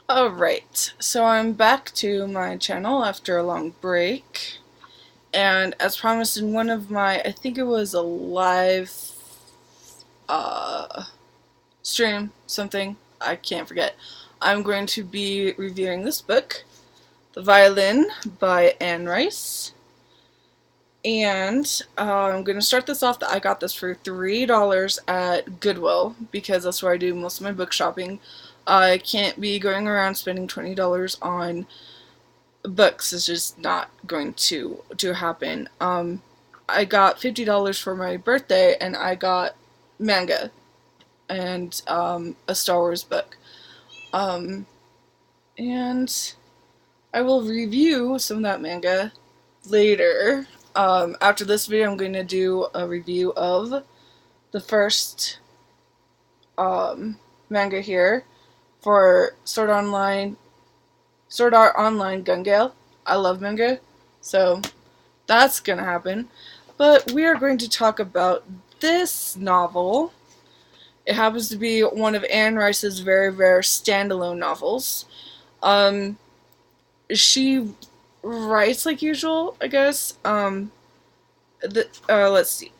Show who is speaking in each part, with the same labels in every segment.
Speaker 1: Alright, so I'm back to my channel after a long break, and as promised in one of my, I think it was a live uh, stream, something, I can't forget, I'm going to be reviewing this book, The Violin by Anne Rice, and I'm going to start this off that I got this for $3 at Goodwill, because that's where I do most of my book shopping. I can't be going around spending $20 on books. Is just not going to happen. I got $50 for my birthday, and I got manga and a Star Wars book. Um, and I will review some of that manga later. After this video, I'm going to do a review of the first manga here for Sword Art Online Gun Gale. I love manga, so that's gonna happen. But we are going to talk about this novel. It happens to be one of Anne Rice's very rare standalone novels. Um, she writes like usual, I guess. Let's see.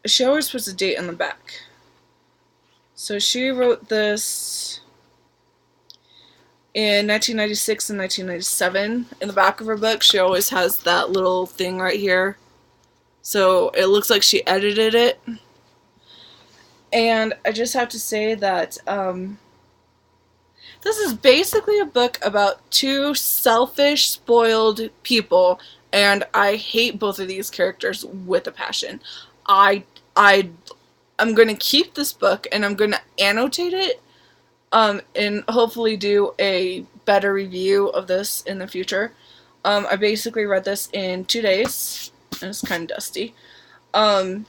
Speaker 1: She always puts a date on the back. So she wrote this in 1996 and 1997. In the back of her book, she always has that little thing right here. So it looks like she edited it. And I just have to say that this is basically a book about two selfish, spoiled people, and I hate both of these characters with a passion. I I I'm going to keep this book and I'm going to annotate it and hopefully do a better review of this in the future. I basically read this in 2 days, and it's kind of dusty. Um,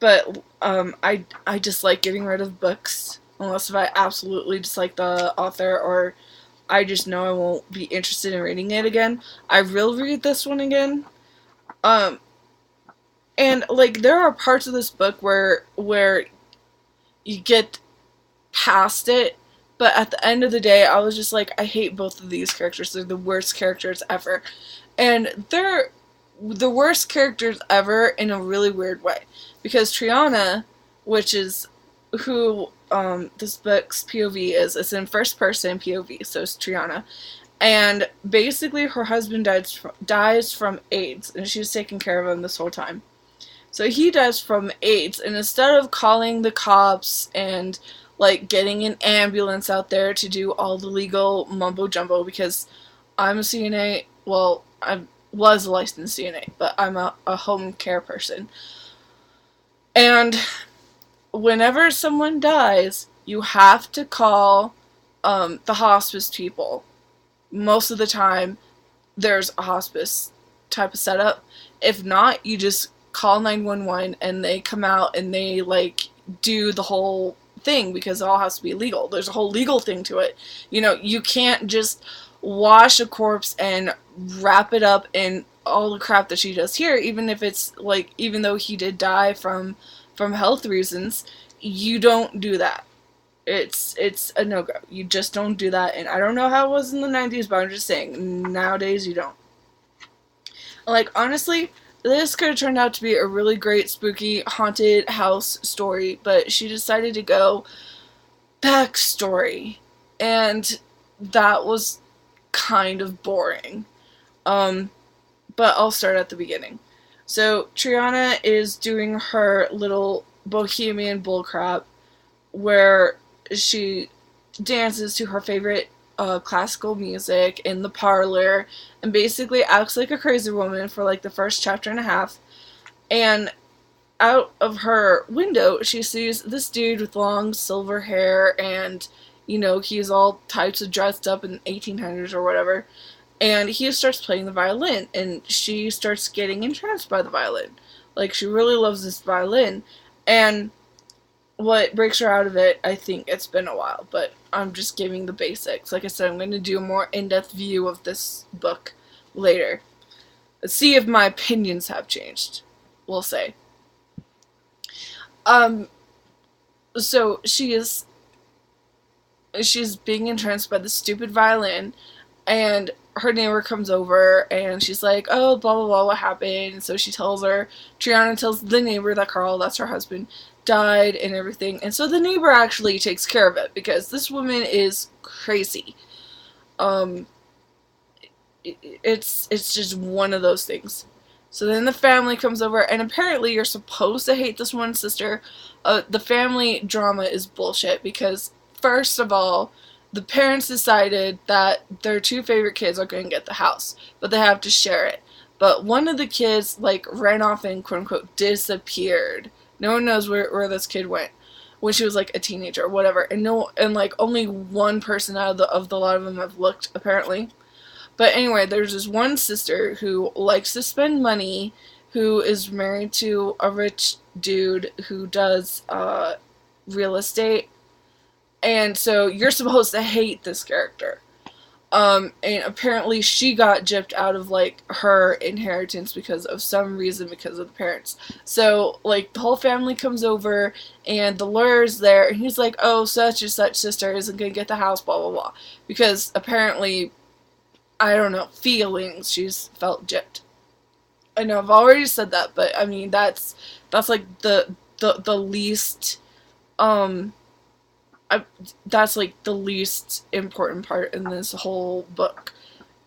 Speaker 1: but I dislike getting rid of books unless if I absolutely dislike the author or I just know I won't be interested in reading it again. I will read this one again. Um, and like there are parts of this book where you get past it, but at the end of the day, I was just like, I hate both of these characters. They're the worst characters ever. And they're the worst characters ever in a really weird way. Because Triana, which is who this book's POV is, it's in first person POV, so it's Triana. And basically, her husband dies from AIDS, and she's taking care of him this whole time. So he dies from AIDS, and instead of calling the cops and like getting an ambulance out there to do all the legal mumbo jumbo, because I'm a CNA, well, I was a licensed CNA, but I'm a home care person. And whenever someone dies, you have to call the hospice people. Most of the time, there's a hospice type of setup. If not, you just call 911 and they come out and they like do the whole thing because it all has to be legal. There's a whole legal thing to it. You know, you can't just wash a corpse and wrap it up in all the crap that she does here, even if it's like, even though he did die from health reasons, you don't do that. It's a no-go. You just don't do that, and I don't know how it was in the 90s, but I'm just saying, nowadays you don't. Like, honestly, this could have turned out to be a really great, spooky, haunted house story, but she decided to go backstory, and that was kind of boring. Um, but I'll start at the beginning. So, Triana is doing her little bohemian bullcrap where she dances to her favorite classical music in the parlor and basically acts like a crazy woman for like the first chapter and a half. And out of her window, she sees this dude with long silver hair and, you know, he's all types of dressed up in 1800s or whatever. And he starts playing the violin and she starts getting entranced by the violin. Like, she really loves this violin. And what breaks her out of it, I think it's been a while, but I'm just giving the basics. Like I said, I'm going to do a more in-depth view of this book later. Let's see if my opinions have changed, we'll say. Um, so she is she's being entranced by the stupid violin, and her neighbor comes over and she's like, oh, blah blah blah, what happened? And so she tells her, Triana tells the neighbor that Carl, that's her husband, died and everything. And so the neighbor actually takes care of it because this woman is crazy. Um, it's just one of those things. So then the family comes over, and apparently you're supposed to hate this one sister. The family drama is bullshit because, first of all, the parents decided that their two favorite kids are going to get the house, but they have to share it. But one of the kids, like, ran off and, quote unquote, disappeared. No one knows where this kid went when she was, like, a teenager or whatever. And like, only one person out of the lot of them have looked, apparently. But anyway, there's this one sister who likes to spend money, who is married to a rich dude who does real estate. And so you're supposed to hate this character. And apparently she got gypped out of, like, her inheritance because of some reason, because of the parents. So, like, the whole family comes over, and the lawyer's there, and he's like, oh, such and such sister isn't gonna get the house, blah, blah, blah. Because apparently, I don't know, feelings, she's felt gypped. I know I've already said that, but I mean, that's like the least, that's like the least important part in this whole book.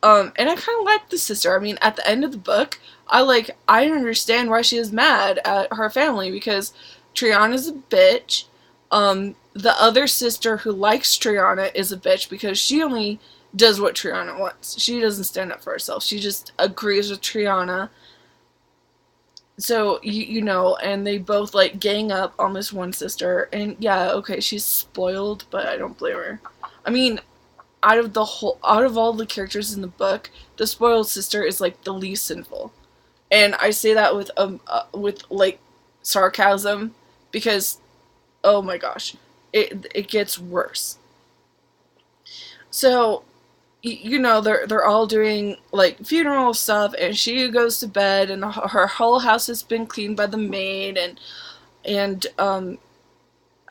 Speaker 1: And I kind of like the sister. I mean, at the end of the book, I understand why she is mad at her family, because Triana's a bitch. The other sister who likes Triana is a bitch because she only does what Triana wants. She doesn't stand up for herself. She just agrees with Triana. So, you know, and they both, like, gang up on this one sister. And yeah, okay, she's spoiled, but I don't blame her. I mean, out of all the characters in the book, the spoiled sister is, like, the least sinful. And I say that with like sarcasm, because oh my gosh, it gets worse. So, you know, they're all doing, like, funeral stuff, and she goes to bed, and her whole house has been cleaned by the maid, and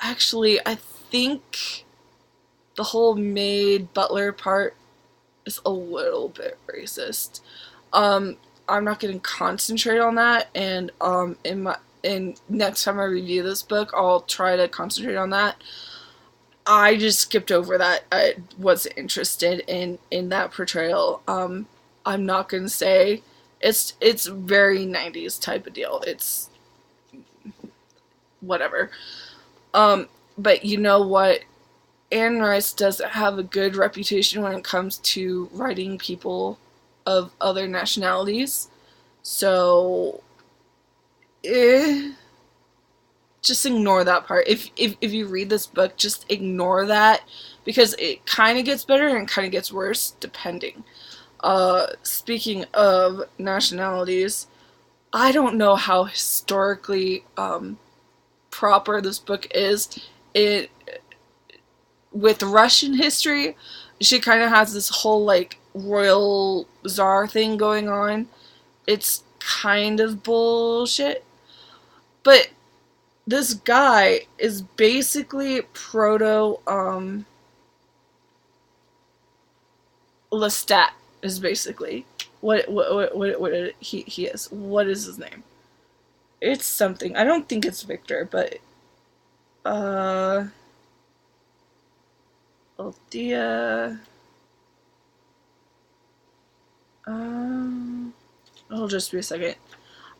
Speaker 1: actually, I think the whole maid butler part is a little bit racist. Um, I'm not going to concentrate on that, and in next time I review this book, I'll try to concentrate on that. I just skipped over that. I wasn't interested in that portrayal. I'm not gonna say it's very 90s type of deal. It's whatever. But you know what? Anne Rice doesn't have a good reputation when it comes to writing people of other nationalities. So, just ignore that part. If you read this book, just ignore that, because it kind of gets better and kind of gets worse depending. Speaking of nationalities, I don't know how historically proper this book is. It with Russian history, she kind of has this whole, like, royal czar thing going on. It's kind of bullshit, but this guy is basically proto Lestat is basically what he is. What is his name? It's something. I don't think it's Victor, but Althea. It'll just be a second.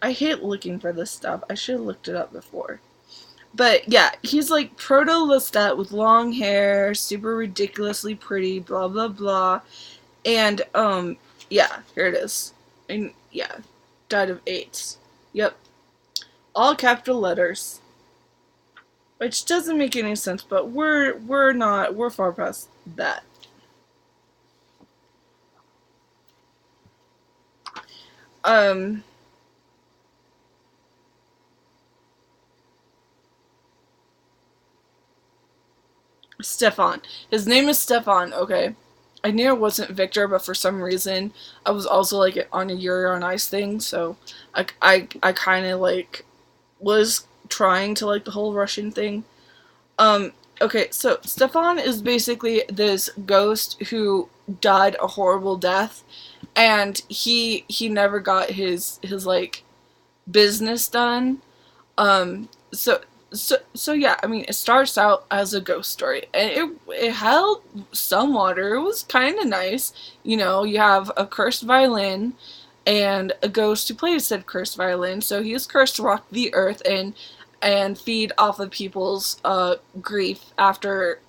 Speaker 1: I hate looking for this stuff. I should have looked it up before. But yeah, he's like proto Lestat with long hair, super ridiculously pretty, blah blah blah. And yeah, here it is. And yeah, died of AIDS. Yep. All capital letters. Which doesn't make any sense, but we're far past that. Stefan. His name is Stefan, okay. I knew it wasn't Victor, but for some reason, I was also, like, on a Yuri on Ice thing, so I kind of, like, was trying to like the whole Russian thing. Okay, so Stefan is basically this ghost who died a horrible death, and he never got his like business done. So yeah, I mean, it starts out as a ghost story, and it held some water. It was kind of nice. You know, you have a cursed violin and a ghost who plays said cursed violin. So he is cursed to rock the earth and feed off of people's grief after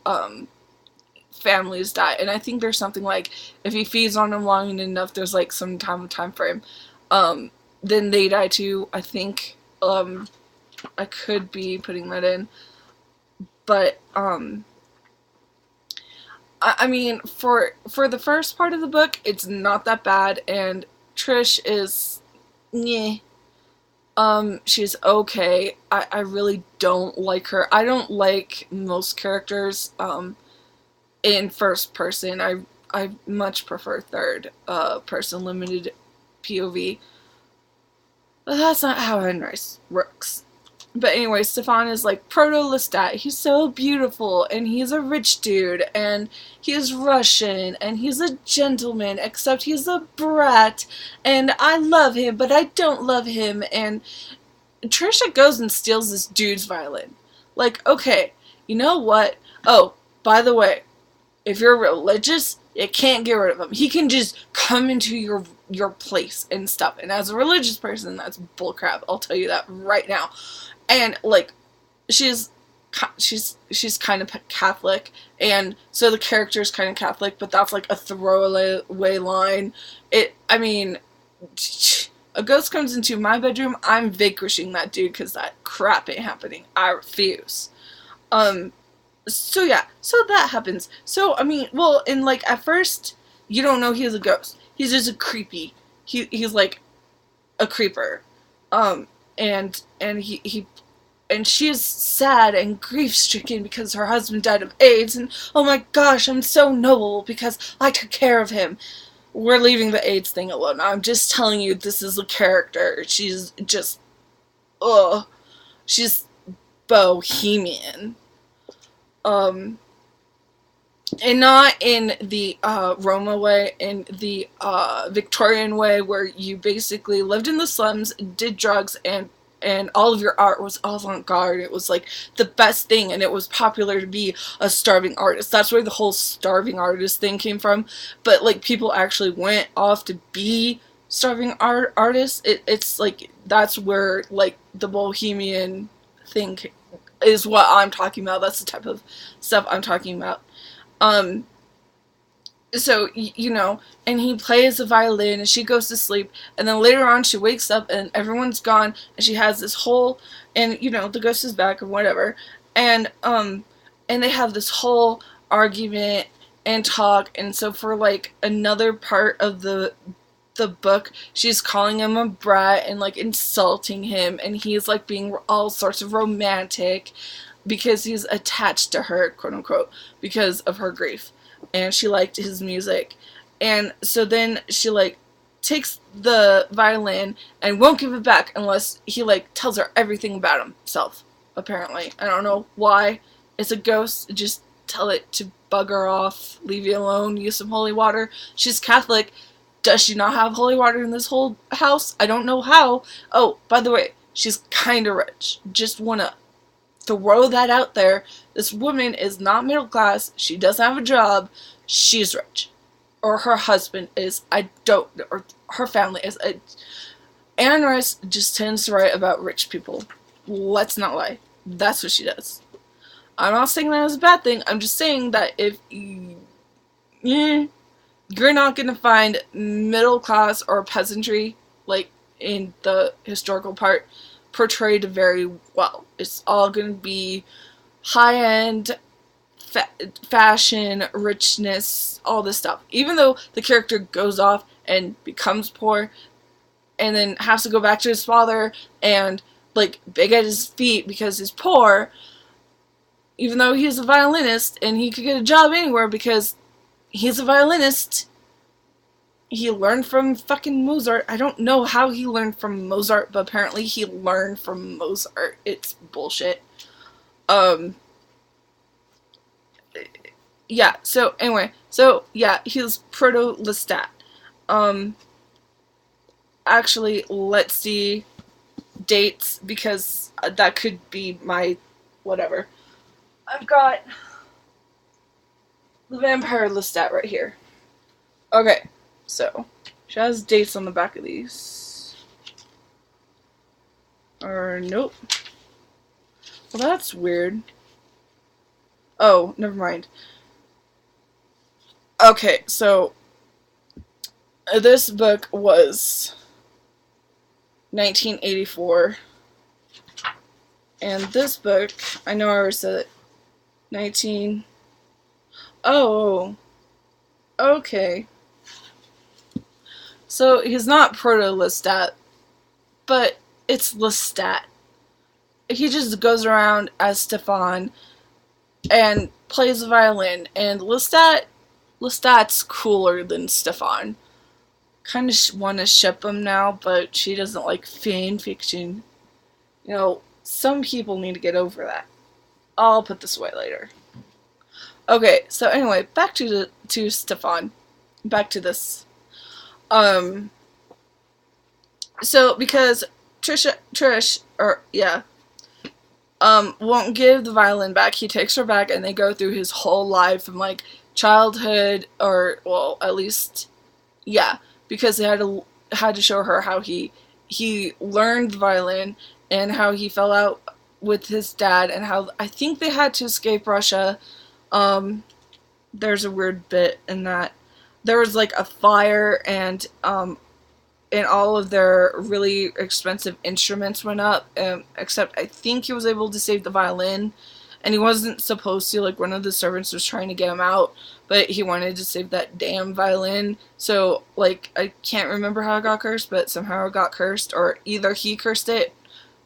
Speaker 1: families die. And I think there's something like if he feeds on them long enough, there's like some time frame. Then they die too. I think I could be putting that in, but I mean for the first part of the book, it's not that bad, and Trish is, yeah. She's okay. I really don't like her. I don't like most characters, in first person. I much prefer third, person limited POV. But that's not how Anne Rice works. But anyway, Stefan is like proto-Lestat. He's so beautiful, and he's a rich dude, and he's Russian, and he's a gentleman, except he's a brat, and I love him, but I don't love him, and Trisha goes and steals this dude's violin. Like, okay, you know what? Oh, by the way, if you're religious, you can't get rid of him. He can just come into your place and stuff. And as a religious person, that's bullcrap. I'll tell you that right now. And like, she's kind of Catholic, and so the character's kind of Catholic, but that's like a throwaway line. I mean, a ghost comes into my bedroom, I'm vanquishing that dude because that crap ain't happening. I refuse. So yeah, so that happens. So I mean, well, and like at first you don't know he's a ghost. He's just a creepy. He's like a creeper. And and she's sad and grief stricken because her husband died of AIDS, and oh my gosh, I'm so noble because I took care of him. We're leaving the AIDS thing alone. I'm just telling you, this is a character. She's just, ugh. She's bohemian. And not in the Roma way, in the Victorian way where you basically lived in the slums, did drugs, and all of your art was avant-garde. It was like the best thing, and it was popular to be a starving artist. That's where the whole starving artist thing came from. But like people actually went off to be starving artists. It's like that's where like the bohemian thing is what I'm talking about. That's the type of stuff I'm talking about. So, you know, and he plays the violin, and she goes to sleep, and then later on she wakes up, and everyone's gone, and she has this whole, and, you know, the ghost is back, or whatever, and they have this whole argument and talk, and so for, like, another part of the book, she's calling him a brat, and, like, insulting him, and he's, like, being all sorts of romantic, because he's attached to her, quote unquote, because of her grief. And she liked his music. And so then she like takes the violin and won't give it back unless he like tells her everything about himself, apparently. I don't know why. It's a ghost. Just tell it to bugger off, leave you alone, use some holy water. She's Catholic. Does she not have holy water in this whole house? I don't know how. Oh, by the way, she's kinda rich. Just wanna throw that out there. This woman is not middle class. She doesn't have a job. She's rich. Or her husband is. I don't, or her family is. Anne Rice just tends to write about rich people. Let's not lie. That's what she does. I'm not saying that is a bad thing. I'm just saying that if you're not going to find middle class or peasantry, like in the historical part, portrayed very well. It's all going to be high-end fashion, richness, all this stuff. Even though the character goes off and becomes poor and then has to go back to his father and like beg at his feet because he's poor, even though he's a violinist and he could get a job anywhere because he's a violinist. He learned from fucking Mozart. I don't know how he learned from Mozart, but apparently he learned from Mozart. It's bullshit. yeah, so anyway, so yeah, he's Proto Lestat. Um, actually, let's see dates because that could be my whatever. I've got the Vampire Lestat right here. Okay, so she has dates on the back of these. Or nope. Well, that's weird. Oh, never mind. Okay, so this book was 1984, and this book, I know I already said it, 19. Oh, okay. So he's not Proto Lestat, but it's Lestat. He just goes around as Stefan and plays the violin, and Lestat's cooler than Stefan. Kind of want to ship him now, but she doesn't like fan fiction. You know, some people need to get over that. I'll put this away later. Okay, so anyway, back to Stefan. Back to this. So because Trish, or yeah, won't give the violin back. He takes her back, and they go through his whole life from like childhood, or well, at least, yeah, because they had to show her how he learned the violin and how he fell out with his dad, and how I think they had to escape Russia. There's a weird bit in that there was like a fire, and all of their really expensive instruments went up, except I think he was able to save the violin, and he wasn't supposed to, like one of the servants was trying to get him out, but he wanted to save that damn violin, so like I can't remember how it got cursed, but somehow it got cursed, or either he cursed it,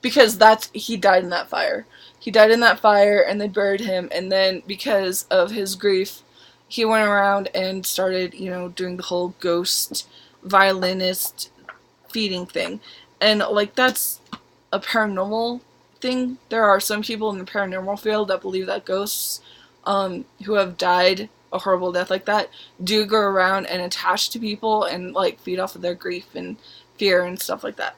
Speaker 1: because he died in that fire. He died in that fire, and they buried him, and then because of his grief, he went around and started, doing the whole ghost violinist feeding thing, and like that's a paranormal thing. There are some people in the paranormal field that believe that ghosts, who have died a horrible death like that, do go around and attach to people and like feed off of their grief and fear and stuff like that.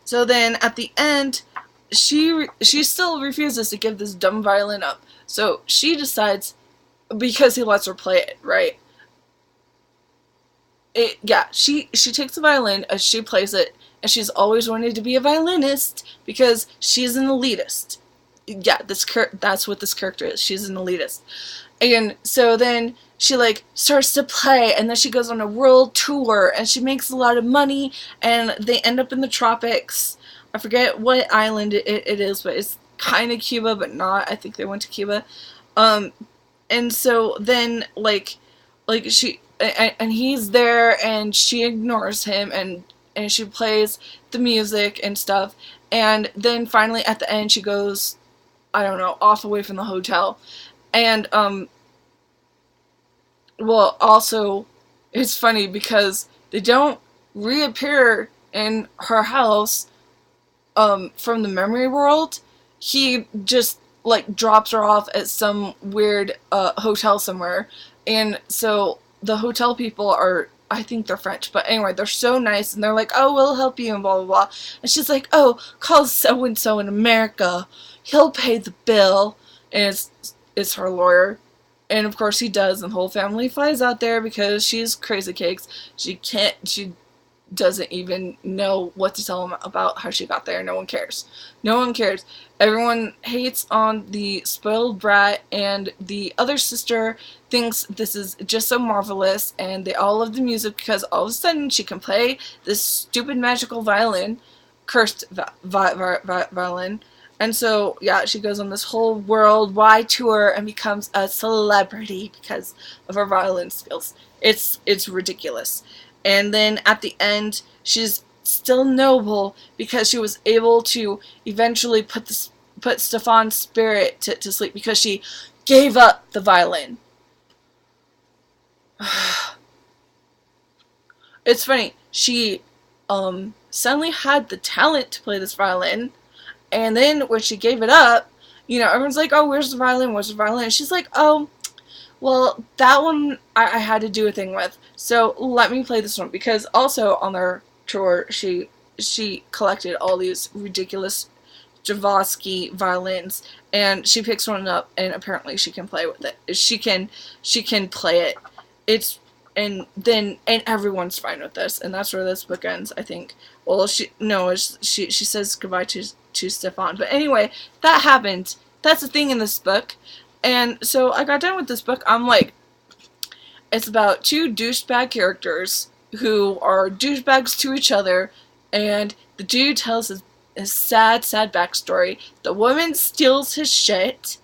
Speaker 1: So then at the end, she still refuses to give this dumb violin up. So she decides, because he lets her play it, right? She takes the violin, she plays it, and she's always wanted to be a violinist because she's an elitist. Yeah, that's what this character is. She's an elitist. And so then she like starts to play, and then she goes on a world tour, and she makes a lot of money, and they end up in the tropics. I forget what island it is, but it's kind of Cuba, but not. I think they went to Cuba. And so then like she and he's there, and she ignores him, and she plays the music and stuff, and then finally at the end she goes, I don't know, off away from the hotel, and well, also it's funny because they don't reappear in her house from the memory world. He just like drops her off at some weird hotel somewhere, and so the hotel people are, I think they're French, but anyway, they're so nice, and they're like, oh, we'll help you, and blah blah blah, and she's like, oh, call so and so in America, he'll pay the bill, and it's her lawyer, and of course he does, and the whole family flies out there because she's crazy cakes. She doesn't even know what to tell him about how she got there. No one cares. No one cares. Everyone hates on the spoiled brat, and the other sister thinks this is just so marvelous, and they all love the music because all of a sudden she can play this stupid magical violin, cursed violin, and so yeah, she goes on this whole worldwide tour and becomes a celebrity because of her violin skills. It's ridiculous. And then at the end, she's still noble because she was able to eventually put Stefan's spirit to sleep because she gave up the violin. It's funny. She suddenly had the talent to play this violin, and then when she gave it up, everyone's like, oh, where's the violin? Where's the violin? And she's like, oh, well, that one I had to do a thing with. So let me play this one. Because also on their tour, she collected all these ridiculous Javosky violins, and she picks one up, and apparently she can play with it. She can play it. It's and everyone's fine with this, and that's where this book ends, I think. Well, she says goodbye to Stefan, but anyway, that happened. That's the thing in this book, and so I got done with this book. I'm like, it's about two douchebag characters who are douchebags to each other, and the dude tells his sad backstory. The woman steals his shit,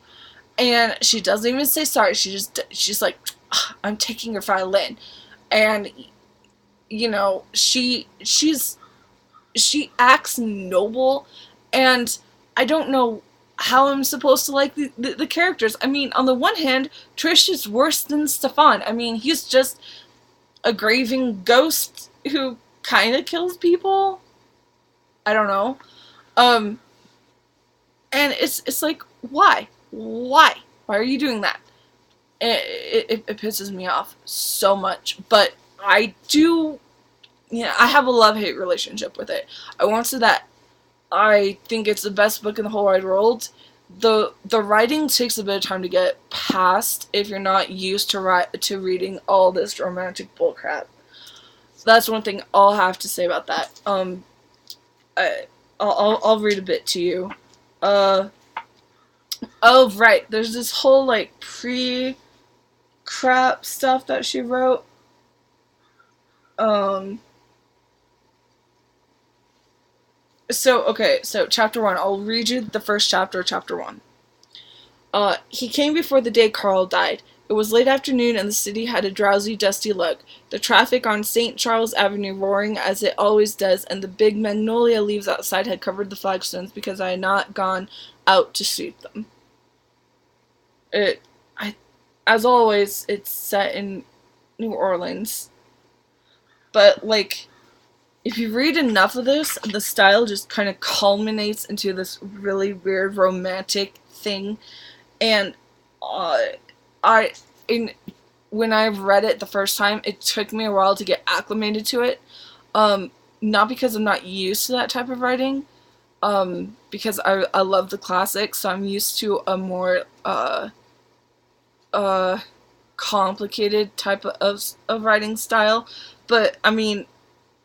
Speaker 1: and she doesn't even say sorry. She's like, I'm taking your violin, and she acts noble, and I don't know how I'm supposed to like the characters. I mean, on the one hand, Trish is worse than Stefan. I mean, he's just a grieving ghost who kind of kills people. I don't know. And it's like, why? Why are you doing that? It pisses me off so much. But I do, I have a love-hate relationship with it. I won't say that I think it's the best book in the whole wide world. The writing takes a bit of time to get past if you're not used to reading all this romantic bullcrap. That's one thing I'll have to say about that. I'll read a bit to you. Oh right, there's this whole like pre-crap stuff that she wrote. So chapter 1, I'll read you the first chapter of chapter 1. He came before the day Carl died. It was late afternoon and the city had a drowsy, dusty look. The traffic on St. Charles Avenue roaring as it always does, and the big magnolia leaves outside had covered the flagstones because I had not gone out to sweep them. As always, it's set in New Orleans. But, like, if you read enough of this, the style just kind of culminates into this really weird romantic thing. And when I read it the first time, it took me a while to get acclimated to it. Not because I'm not used to that type of writing, because I love the classics, so I'm used to a more complicated type of writing style. But I mean,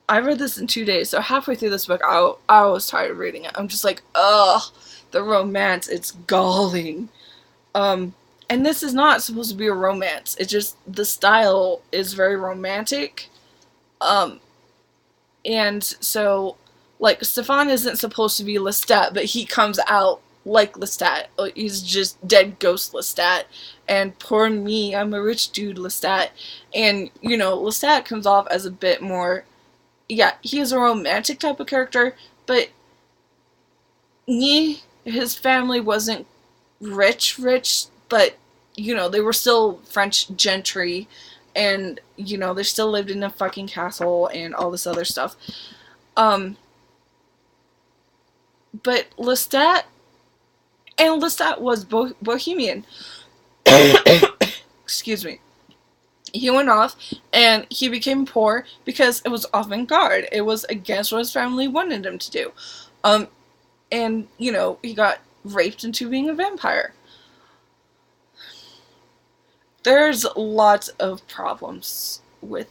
Speaker 1: I read this in 2 days, so halfway through this book, I was tired of reading it. I'm just like, ugh, the romance, it's galling. And this is not supposed to be a romance. It's just, the style is very romantic. And so, like, Stefan isn't supposed to be Lestat, but he comes out like Lestat. He's just dead ghost Lestat. And poor me, I'm a rich dude Lestat. And, Lestat comes off as a bit more, yeah, he is a romantic type of character, but his family wasn't rich, but, they were still French gentry, and, they still lived in a fucking castle, and all this other stuff. But Lestat was bohemian. Excuse me. He went off, and he became poor because it was avant-garde. It was against what his family wanted him to do. And, he got raped into being a vampire. There's lots of problems with,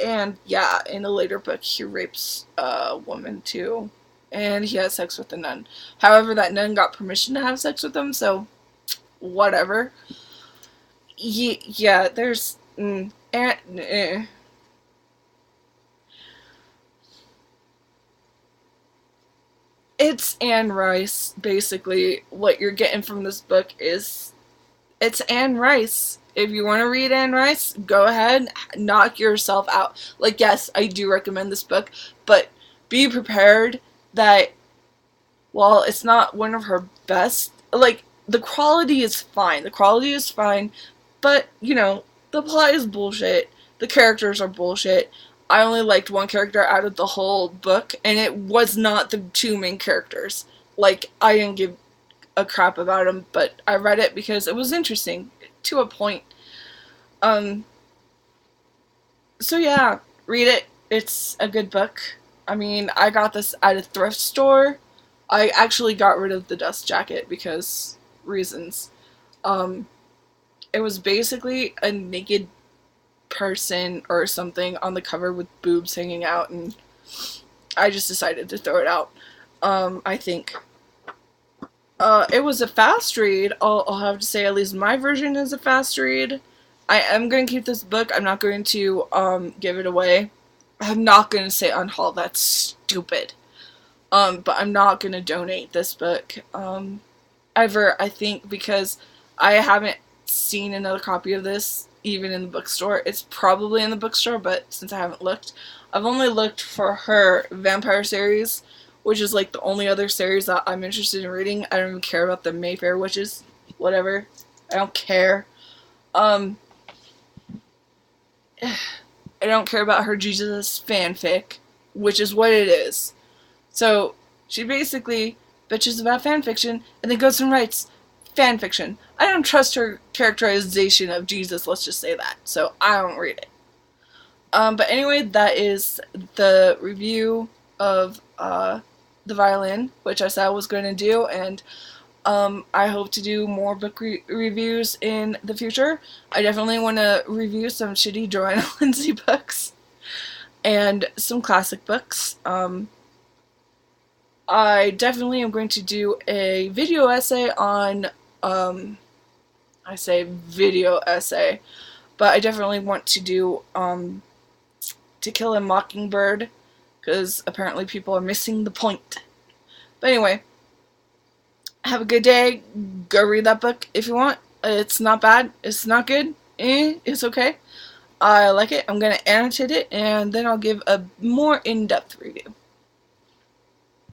Speaker 1: and yeah, in a later book, he rapes a woman too, and he has sex with a nun. However, that nun got permission to have sex with him, so whatever. Yeah, there's, It's Anne Rice, basically. What you're getting from this book is, it's Anne Rice. If you want to read Anne Rice, go ahead, knock yourself out. Like, yes, I do recommend this book, but be prepared that while it's not one of her best, like, the quality is fine. But, the plot is bullshit. The characters are bullshit. I only liked one character out of the whole book, and it was not the two main characters. Like, I didn't give a crap about him, but I read it because it was interesting to a point. Um, so yeah, read it. It's a good book. I mean, I got this at a thrift store. I actually got rid of the dust jacket because reasons. Um, it was basically a naked person or something on the cover with boobs hanging out, and I just decided to throw it out. I think it was a fast read. I'll have to say, at least my version is a fast read. I am going to keep this book. I'm not going to give it away. I'm not going to say unhaul. That's stupid. But I'm not going to donate this book. Ever, I think, because I haven't seen another copy of this even in the bookstore. It's probably in the bookstore, but since I haven't looked, I've only looked for her vampire series, which is like the only other series that I'm interested in reading. I don't even care about the Mayfair witches. Whatever. I don't care. I don't care about her Jesus fanfic, which is what it is. So, she basically bitches about fanfiction and then goes and writes fanfiction. I don't trust her characterization of Jesus, let's just say that. So, I don't read it. But anyway, that is the review of the Violin, which I said I was going to do, and I hope to do more book reviews in the future. I definitely want to review some shitty Joanna Lindsay books and some classic books. I definitely am going to do a video essay on, I say video essay, but I definitely want to do To Kill a Mockingbird, because apparently people are missing the point. But anyway, have a good day. Go read that book if you want. It's not bad. It's not good. It's okay. I like it. I'm going to annotate it, and then I'll give a more in-depth review.